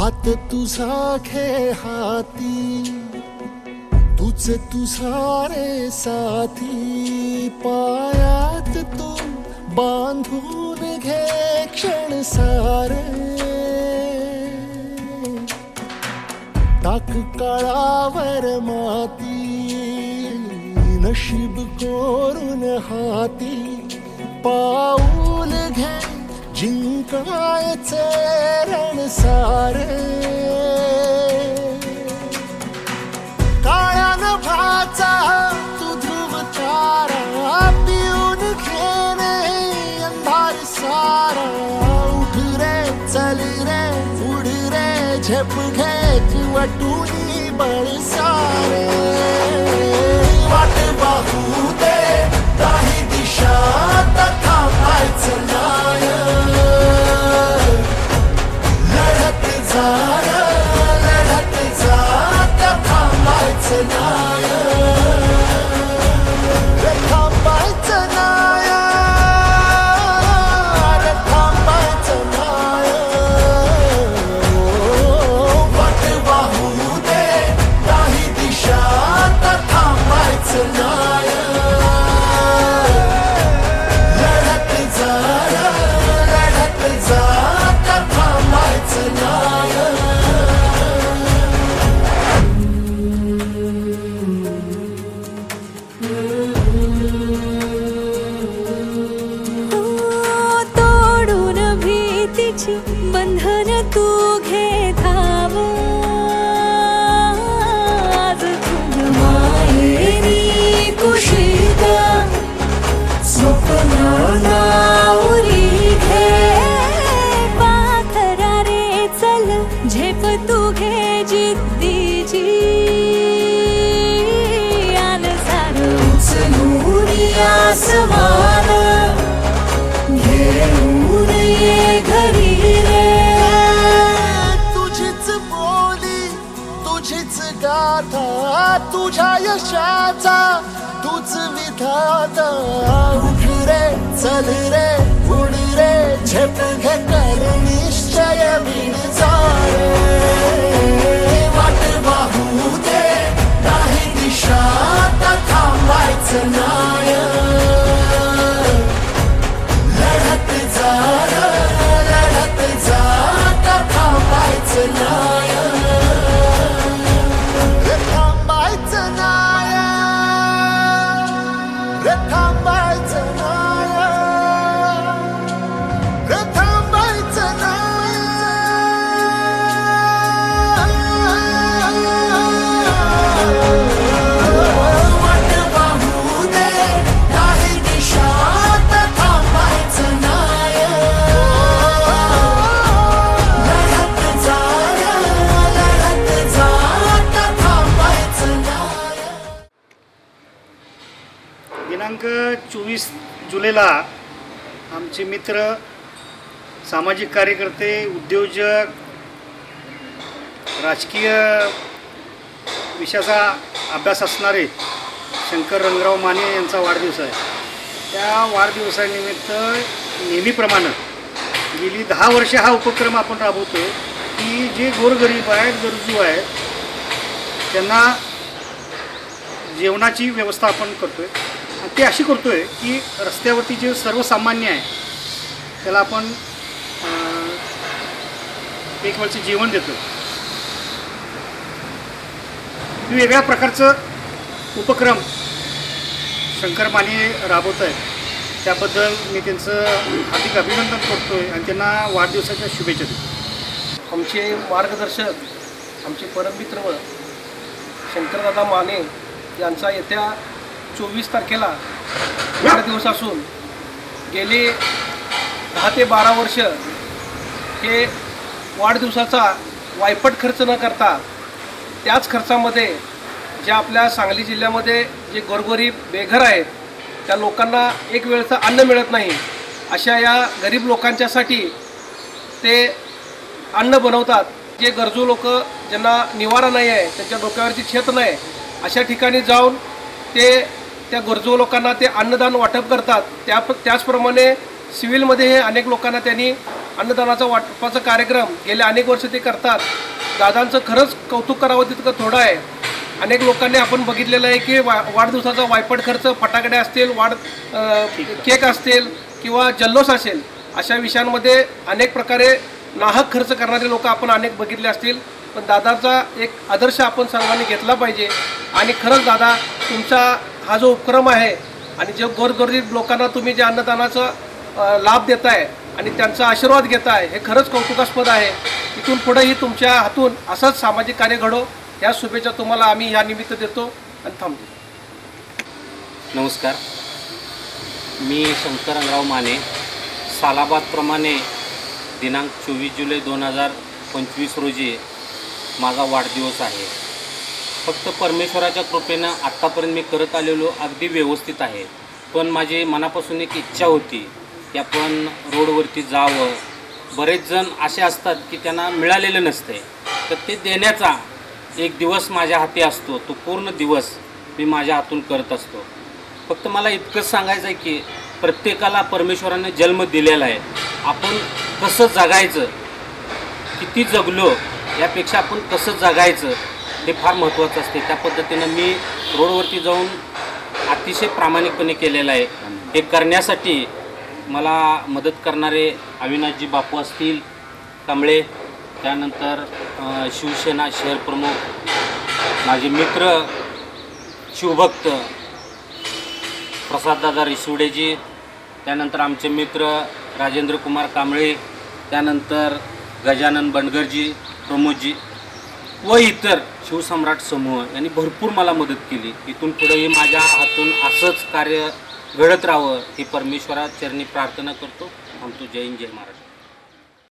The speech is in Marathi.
हात तुझा घे हाती, तूच तुझा रे साथी, पायात तू बांधून घे क्षण सारे, टाक काळावर माती, नशीब कोरून हाती, पाऊल घे जिंकायचे रण सारे, काळ्या नभाचा तू ध्रुव तारा, पिऊन घेणे अंधार सारा, उठ रे चल रे उड रे झेप घे वटुनी बळ सारे, वाट पाहू दे काही दिशा थांबायचं नाय, लढत जा थांबायचं नाय, थांबायचं नाय, थांबायचं नाय, वाट वाहू दे काही दिशा थांबायचं नाय, लढत जा थांबायचं नाय. तोडून भीतीची बंधन तू घे धाव, आज तुझ माहेरी कुशीत स्वप्नाला उरी घे, पाखरा रे चल झेप तू घे जिद्दीची, आन सारं उचलून आसमान घेऊन ये घरी रे, तुझीच बोली तुझीच गाथा, तुझ्या यशाचा तूच विधाता, उठ रे चल रे उड रे झेप घे कर निश्चय बिन जाणे, वाट वाहू दे नाही दिशा थांबायचं नाय, लढत जा थांबायचं नाय, थांबायचं नाय, थांबायचं नाय, थांबायचं नाय, वाट वाहू दे काही दिशा थांबायचं नाय, लढत जा थांबायचं नाय. दिनांक 24 जुलैला आमचे मित्र, सामाजिक कार्यकर्ते, उद्योजक, राजकीय विषयाचा अभ्यास असणारे शंकर रंगराव माने यांचा वाढदिवस आहे. त्या वाढदिवसानिमित्त नेहमीप्रमाणे गेली 10 वर्षे हा उपक्रम आपण राबवतो की जे गोरगरीब आहेत, गरजू आहेत, त्यांना जेवणाची व्यवस्था आपण करतो आहे. ते अशी करतो आहे की रस्त्यावरती जे सर्वसामान्य आहे त्याला आपण एक वेळचं जेवण देतो. वेगळ्या प्रकारचं उपक्रम शंकर माने राबवत आहेत, त्याबद्दल मी त्यांचं हार्दिक अभिनंदन करतो आहे आणि त्यांना वाढदिवसाच्या शुभेच्छा देतो. आमचे मार्गदर्शक, आमचे परममित्र शंकरदादा माने यांचा येत्या 24 तारखेला वाढदिवस असून गेली 10 ते 12 वर्ष हे वाढदिवसाचा वायपट खर्च न करता त्याच खर्चामध्ये ज्या आपल्या सांगली जिल्ह्यामध्ये जे गोरगरीब बेघर आहेत त्या लोकांना एक वेळचं अन्न मिळत नाही अशा या गरीब लोकांच्यासाठी ते अन्न बनवतात. जे गरजू लोक ज्यांना निवारा नाही आहे, त्यांच्या डोक्यावरची छत नाही, अशा ठिकाणी जाऊन ते त्या गरजू लोकांना ते अन्नदान वाटप करतात. त्याचप्रमाणे सिव्हिलमध्ये हे अनेक लोकांना त्यांनी अन्नदानाचा वाटपाचा कार्यक्रम गेले अनेक वर्ष ते करतात. दादांचं खरंच कौतुक करावं तितकं थोडं आहे. अनेक लोकांनी आपण बघितलेलं आहे की वाढदिवसाचा वायपट खर्च, फटाकडे असतील, केक असतील किंवा जल्लोष असेल, अशा विषयांमध्ये अनेक प्रकारे नाहक खर्च करणारे लोक आपण अनेक बघितले असतील. पण दादाचा एक आदर्श आपण सर्वांनी घेतला पाहिजे. आणि खरंच दादा, तुमचा हा जो उपक्रम आहे आणि जे गोरगरीब लोकांना तुम्ही जे अन्नदानाचा लाभ देताय आणि त्यांचा आशीर्वाद घेताय, हे खरंच कौतुकास्पद आहे. इथून पुढेही तुमच्या हातून असंच सामाजिक कार्य घडो, या शुभेच्छा तुम्हाला आम्ही ह्या निमित्त देतो आणि थांबतो. नमस्कार, मी शंकर रंगराव माने. सालाबादप्रमाणे दिनांक 24 जुलै 2025 रोजी माझा वाढदिवस आहे. फक्त परमेश्वराच्या कृपेनं आत्तापर्यंत मी करत आलेलो अगदी व्यवस्थित आहे. पण माझी मनापासून एक इच्छा होती की आपण रोडवरती जावं. बरेच जण असे असतात की त्यांना मिळालेलं नसते, तर ते देण्याचा एक दिवस माझ्या हाती असतो. तो पूर्ण दिवस मी माझ्या हातून करत असतो. फक्त मला इतकंच सांगायचं आहे की प्रत्येकाला परमेश्वराने जन्म दिलेला आहे. आपण कसं जगायचं, किती जगलो यापेक्षा आपण कसं जगायचं हे फार महत्त्वाचं असते. त्या पद्धतीनं मी रोडवरती जाऊन अतिशय प्रामाणिकपणे केलेलं आहे. हे करण्यासाठी मला मदत करणारे अविनाशजी बापू असतील कांबळे, त्यानंतर शिवसेना शहर प्रमुख माझे मित्र शिवभक्त प्रसाददादा रिसुडेजी, त्यानंतर आमचे मित्र राजेंद्र कुमार कांबळे, त्यानंतर गजानन बनगरजी, प्रमोदजी व इतर शिवसम्राट समूह यांनी भरपूर मला मदत केली. इथून पुढेही माझ्या हातून असंच कार्य घडत राहावं ही परमेश्वराचरणी प्रार्थना करतो. आमतो. जय हिंद, जय महाराष्ट्र.